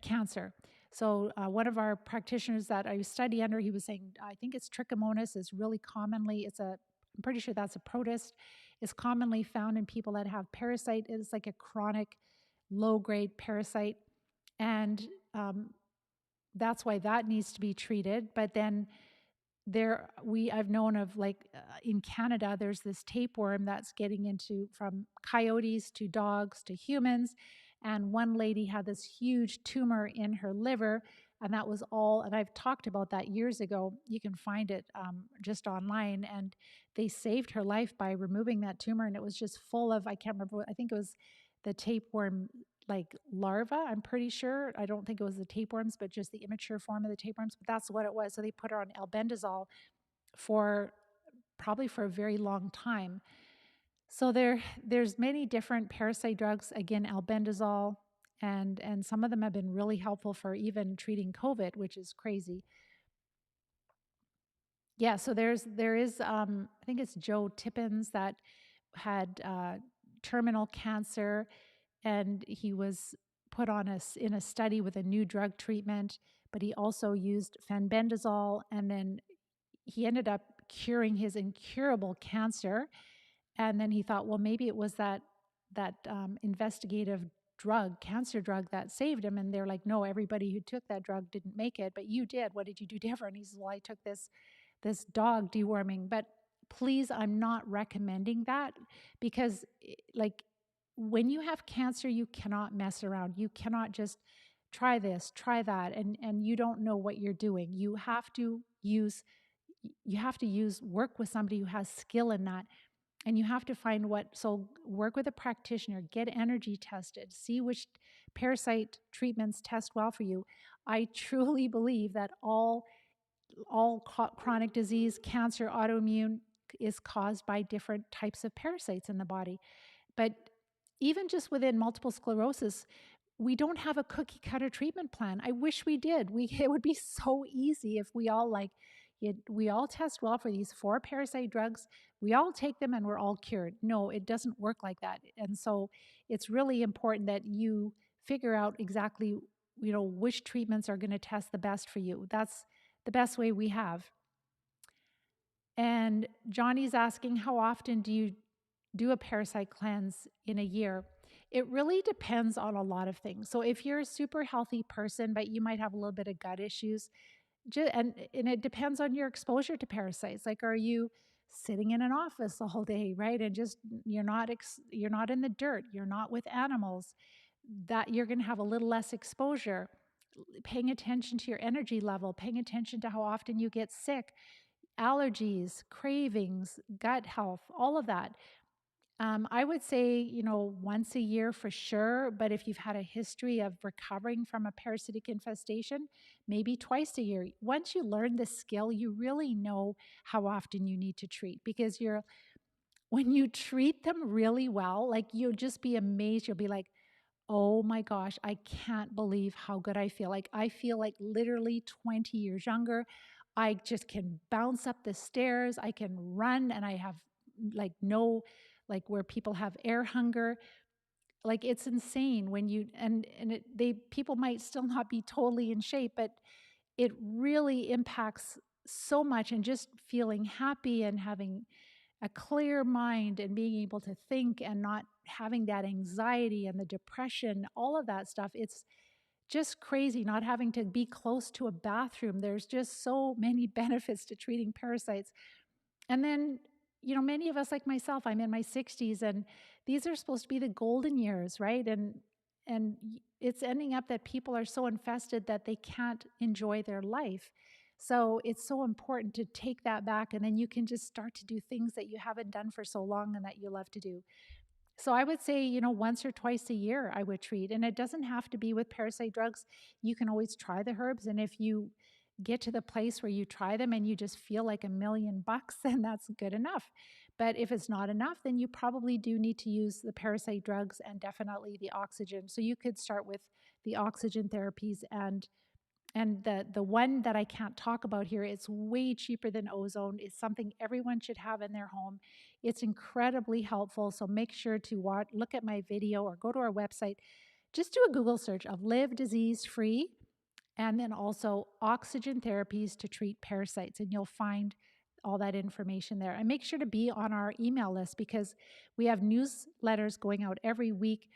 cancer. So one of our practitioners that I study under, he was saying, I think it's trichomonas is really commonly, I'm pretty sure that's a protist, is commonly found in people that have parasite. It's like a chronic low-grade parasite. And that's why that needs to be treated. But then I've known of, like, in Canada, there's this tapeworm that's getting into from coyotes to dogs to humans. And one lady had this huge tumor in her liver, and that was all. And I've talked about that years ago. You can find it just online. And they saved her life by removing that tumor. And it was just full of, I can't remember, I think it was the tapeworm, like larva, I'm pretty sure. I don't think it was the tapeworms, but just the immature form of the tapeworms. But that's what it was. So they put her on albendazole for probably for a very long time. So there's many different parasite drugs. Again, albendazole, and some of them have been really helpful for even treating COVID, which is crazy. Yeah. So there is I think it's Joe Tippens that had terminal cancer, and he was put on in a study with a new drug treatment, but he also used fenbendazole, and then he ended up curing his incurable cancer. And then he thought, well, maybe it was that investigative drug, cancer drug that saved him. And they're like, no, everybody who took that drug didn't make it, but you did. What did you do different? He says, well, I took this dog deworming. But please, I'm not recommending that, because like when you have cancer, you cannot mess around. You cannot just try this, try that, and you don't know what you're doing. You have to work with somebody who has skill in that, and you have to find work with a practitioner, get energy tested, see which parasite treatments test well for you. I truly believe that all chronic disease, cancer, autoimmune is caused by different types of parasites in the body. But even just within multiple sclerosis, we don't have a cookie cutter treatment plan. I wish we did. It would be so easy if we all test well for these 4 parasite drugs. We all take them and we're all cured. No, it doesn't work like that. And so it's really important that you figure out exactly, which treatments are going to test the best for you. That's the best way we have. And Johnny's asking, how often do you do a parasite cleanse in a year? It really depends on a lot of things. So if you're a super healthy person, but you might have a little bit of gut issues, and it depends on your exposure to parasites. Like, are you sitting in an office the whole day, right? And just you're not in the dirt, you're not with animals, that you're going to have a little less exposure. Paying attention to your energy level, paying attention to how often you get sick, allergies, cravings, gut health, all of that. I would say, once a year for sure, but if you've had a history of recovering from a parasitic infestation, maybe twice a year. Once you learn the skill, you really know how often you need to treat, because when you treat them really well, like you'll just be amazed. You'll be like, oh my gosh, I can't believe how good I feel. Like I feel like literally 20 years younger. I just can bounce up the stairs. I can run, and I have like no, like where people have air hunger. Like it's insane when you, people might still not be totally in shape, but it really impacts so much. And just feeling happy and having a clear mind and being able to think and not having that anxiety and the depression, all of that stuff. It's just crazy not having to be close to a bathroom. There's just so many benefits to treating parasites. And then, many of us, like myself, I'm in my 60s, and these are supposed to be the golden years, right? And it's ending up that people are so infested that they can't enjoy their life. So it's so important to take that back, and then you can just start to do things that you haven't done for so long and that you love to do. So I would say, once or twice a year I would treat, and it doesn't have to be with parasite drugs. You can always try the herbs, and if you get to the place where you try them and you just feel like $1,000,000, then that's good enough. But if it's not enough, then you probably do need to use the parasite drugs and definitely the oxygen. So you could start with the oxygen therapies, and the one that I can't talk about here, it's way cheaper than ozone. It's something everyone should have in their home. It's incredibly helpful. So make sure to look at my video or go to our website. Just do a Google search of Live Disease Free, and then also oxygen therapies to treat parasites, and you'll find all that information there. And make sure to be on our email list, because we have newsletters going out every week,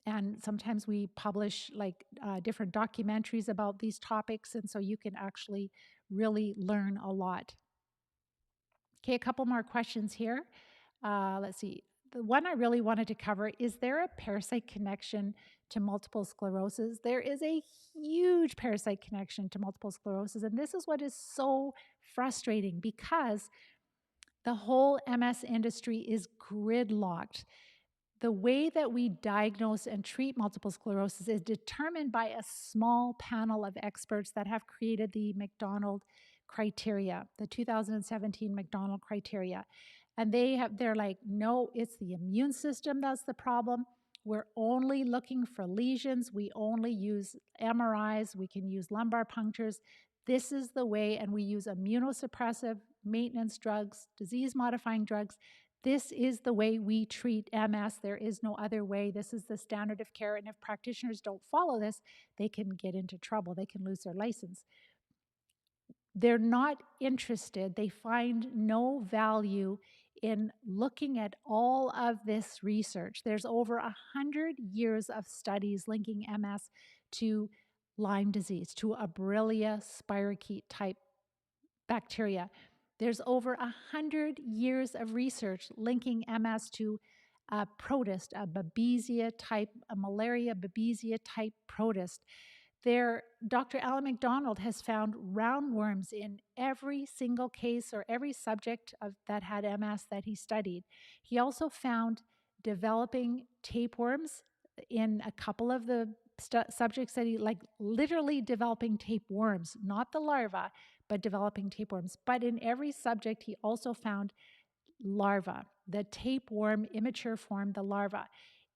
and sometimes we publish different documentaries about these topics, and so you can actually really learn a lot. Okay, a couple more questions here. Let's see. The one I really wanted to cover, is there a parasite connection to multiple sclerosis? There is a huge parasite connection to multiple sclerosis, and this is what is so frustrating, because the whole MS industry is gridlocked. The way that we diagnose and treat multiple sclerosis is determined by a small panel of experts that have created the McDonald criteria, the 2017 McDonald criteria. And they're like, no, it's the immune system that's the problem. We're only looking for lesions. We only use MRIs. We can use lumbar punctures. This is the way, and we use immunosuppressive maintenance drugs, disease-modifying drugs. This is the way we treat MS. There is no other way. This is the standard of care. And if practitioners don't follow this, they can get into trouble. They can lose their license. They're not interested. They find no value in looking at all of this research. There's over 100 years of studies linking MS to Lyme disease, to a Borrelia spirochete type bacteria. There's over 100 years of research linking MS to a protist, a Babesia type, a malaria Babesia type protist. Dr. Alan McDonald has found roundworms in every single case or every subject that had MS that he studied. He also found developing tapeworms in a couple of the subjects that he, like literally developing tapeworms, not the larva, but developing tapeworms. But in every subject, he also found larva, the tapeworm immature form, the larva,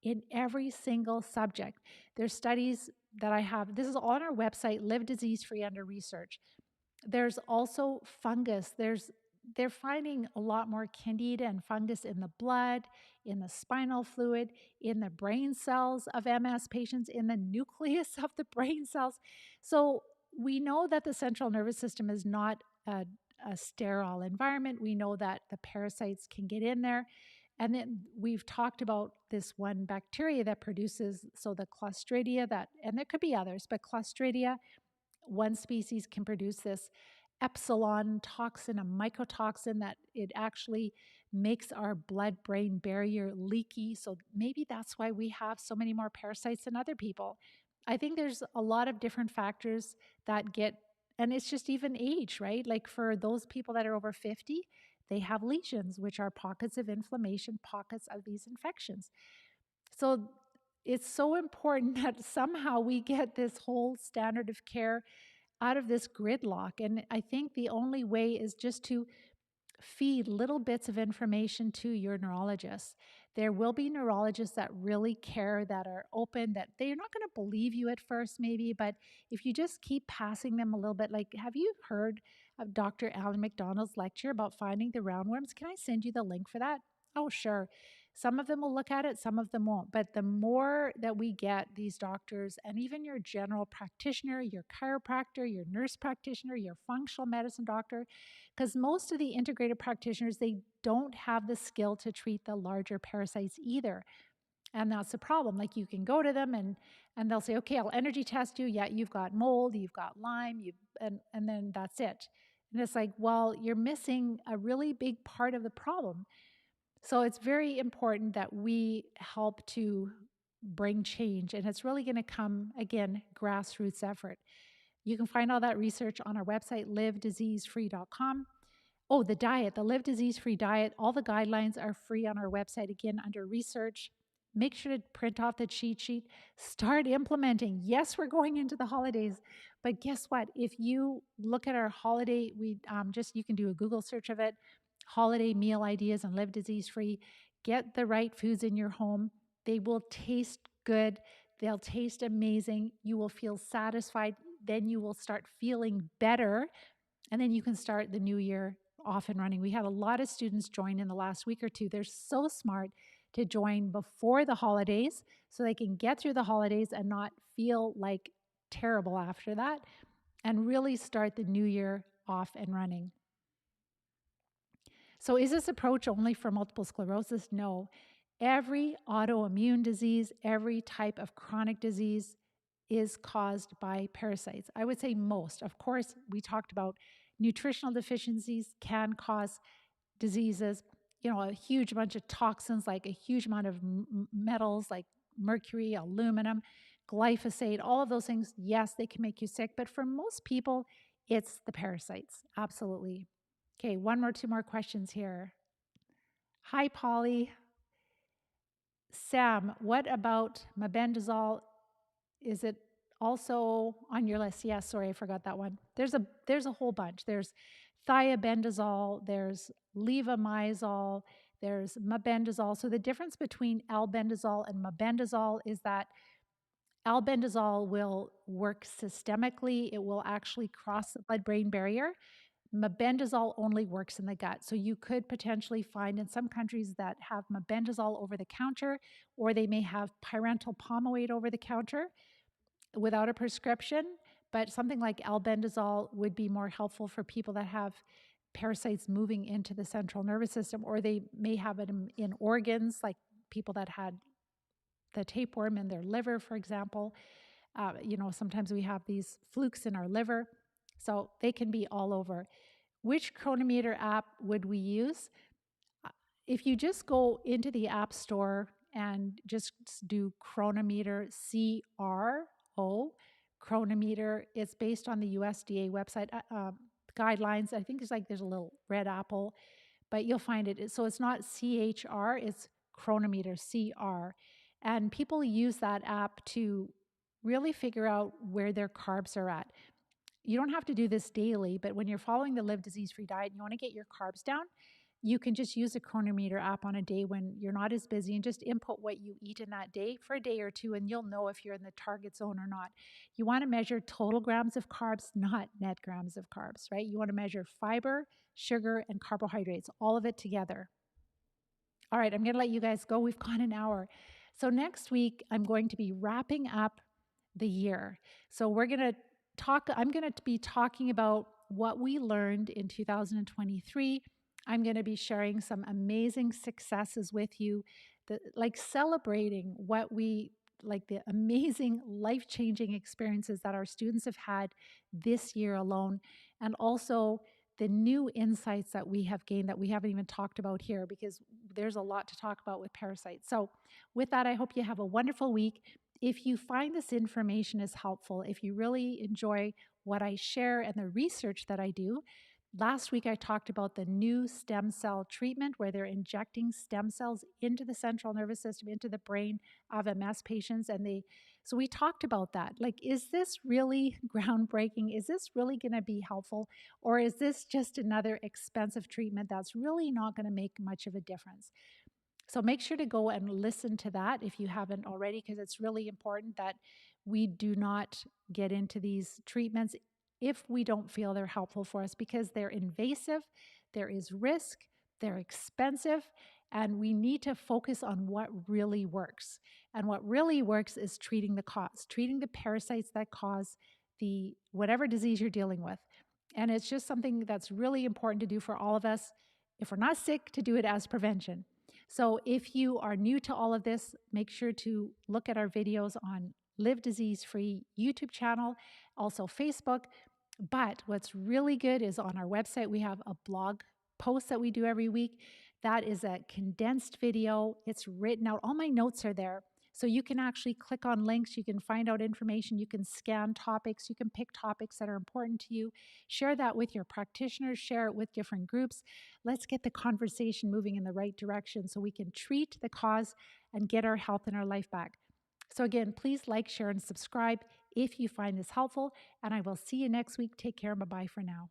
in every single subject. There's studies that I have. This is on our website, Live Disease Free under research. There's also fungus. They're finding a lot more candida and fungus in the blood, in the spinal fluid, in the brain cells of MS patients, in the nucleus of the brain cells. So we know that the central nervous system is not a sterile environment. We know that the parasites can get in there. And then we've talked about this one bacteria that produces, so the Clostridia and there could be others, but Clostridia, one species can produce this epsilon toxin, a mycotoxin that it actually makes our blood-brain barrier leaky. So maybe that's why we have so many more parasites than other people. I think there's a lot of different factors that and it's just even age, right? Like for those people that are over 50, they have lesions, which are pockets of inflammation, pockets of these infections. So it's so important that somehow we get this whole standard of care out of this gridlock. And I think the only way is just to feed little bits of information to your neurologist. There will be neurologists that really care, that are open, that they're not going to believe you at first, maybe, but if you just keep passing them a little bit, like, have you heard of Dr. Alan McDonald's lecture about finding the roundworms? Can I send you the link for that? Oh, sure. Some of them will look at it, some of them won't. But the more that we get these doctors, and even your general practitioner, your chiropractor, your nurse practitioner, your functional medicine doctor, because most of the integrated practitioners, they don't have the skill to treat the larger parasites either. And that's the problem. Like you can go to them and they'll say, okay, I'll energy test you. Yeah, you've got mold, you've got Lyme, and then that's it. And it's like, well, you're missing a really big part of the problem. So it's very important that we help to bring change. And it's really going to come, again, grassroots effort. You can find all that research on our website, livediseasefree.com. Oh, the diet, the Live Disease Free diet, all the guidelines are free on our website, again, under research. Make sure to print off the cheat sheet. Start implementing. Yes, we're going into the holidays, but guess what? If you look at our holiday, you can do a Google search of it, holiday meal ideas and Live Disease Free. Get the right foods in your home. They will taste good. They'll taste amazing. You will feel satisfied. Then you will start feeling better. And then you can start the new year off and running. We had a lot of students join in the last week or two. They're so smart to join before the holidays so they can get through the holidays and not feel like terrible after that and really start the new year off and running. So is this approach only for multiple sclerosis? No. Every autoimmune disease, every type of chronic disease is caused by parasites. I would say most. Of course, we talked about nutritional deficiencies can cause diseases, a huge bunch of toxins, like a huge amount of metals like mercury, aluminum, glyphosate, all of those things. Yes, they can make you sick, but for most people, it's the parasites. Absolutely. Okay, two more questions here. Hi, Polly. Sam, what about mebendazole? Is it also on your list? Yes, sorry, I forgot that one. There's a whole bunch. There's thiabendazole, there's levomizole, there's mebendazole. So the difference between albendazole and mebendazole is that albendazole will work systemically. It will actually cross the blood-brain barrier. Mebendazole only works in the gut. So you could potentially find in some countries that have mebendazole over the counter, or they may have pyrantel pomade over the counter without a prescription, but something like albendazole would be more helpful for people that have parasites moving into the central nervous system, or they may have it in organs, like people that had the tapeworm in their liver, for example. Sometimes we have these flukes in our liver, so they can be all over. Which chronometer app would we use? If you just go into the App Store and just do chronometer, CRO, chronometer, it's based on the USDA website guidelines. I think there's a little red apple, but you'll find it. So it's not CHR, it's chronometer, CR. And people use that app to really figure out where their carbs are at. You don't have to do this daily, but when you're following the Live Disease-Free diet and you want to get your carbs down, you can just use a chronometer app on a day when you're not as busy and just input what you eat in that day for a day or two, and you'll know if you're in the target zone or not. You want to measure total grams of carbs, not net grams of carbs, right? You want to measure fiber, sugar, and carbohydrates, all of it together. All right, I'm going to let you guys go. We've gone an hour. So next week, I'm going to be wrapping up the year. So I'm going to be talking about what we learned in 2023. I'm going to be sharing some amazing successes with you, celebrating the amazing life-changing experiences that our students have had this year alone, and also the new insights that we have gained that we haven't even talked about here, because there's a lot to talk about with parasites. So with that, I hope you have a wonderful week. If you find this information is helpful, if you really enjoy what I share and the research that I do, last week I talked about the new stem cell treatment where they're injecting stem cells into the central nervous system, into the brain of MS patients. So we talked about that. Is this really groundbreaking? Is this really going to be helpful? Or is this just another expensive treatment that's really not going to make much of a difference? So make sure to go and listen to that if you haven't already, because it's really important that we do not get into these treatments if we don't feel they're helpful for us, because they're invasive, there is risk, they're expensive, and we need to focus on what really works. And what really works is treating the cause, treating the parasites that cause whatever disease you're dealing with. And it's just something that's really important to do for all of us. If we're not sick, to do it as prevention. So if you are new to all of this, make sure to look at our videos on Live Disease-Free YouTube channel, also Facebook. But what's really good is on our website, we have a blog post that we do every week. That is a condensed video. It's written out. All my notes are there. So you can actually click on links. You can find out information. You can scan topics. You can pick topics that are important to you. Share that with your practitioners. Share it with different groups. Let's get the conversation moving in the right direction so we can treat the cause and get our health and our life back. So again, please like, share, and subscribe if you find this helpful. And I will see you next week. Take care. Bye-bye for now.